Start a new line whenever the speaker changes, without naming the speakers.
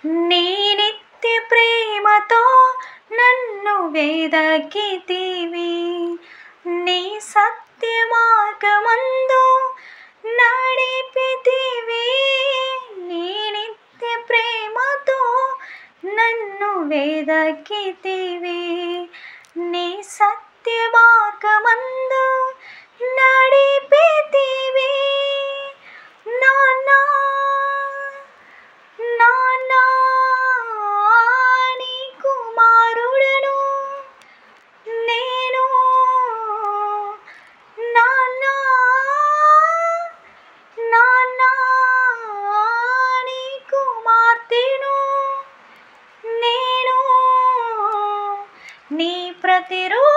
నీ నిత్య ప్రేమతో నన్ను వెదకితివి, నీ సత్య మార్గమందు నడిపితివి. నీ నిత్య ప్రేమతో నన్ను వెదకితివి, నీ సత్య మార్గమందు నడిపితివి. నాన్నా నాన్నా నీ కుమారుడను నేను, నాన్నా నాన్నా నీ కుమార్తెను నేను. నీ ప్రతిరూపం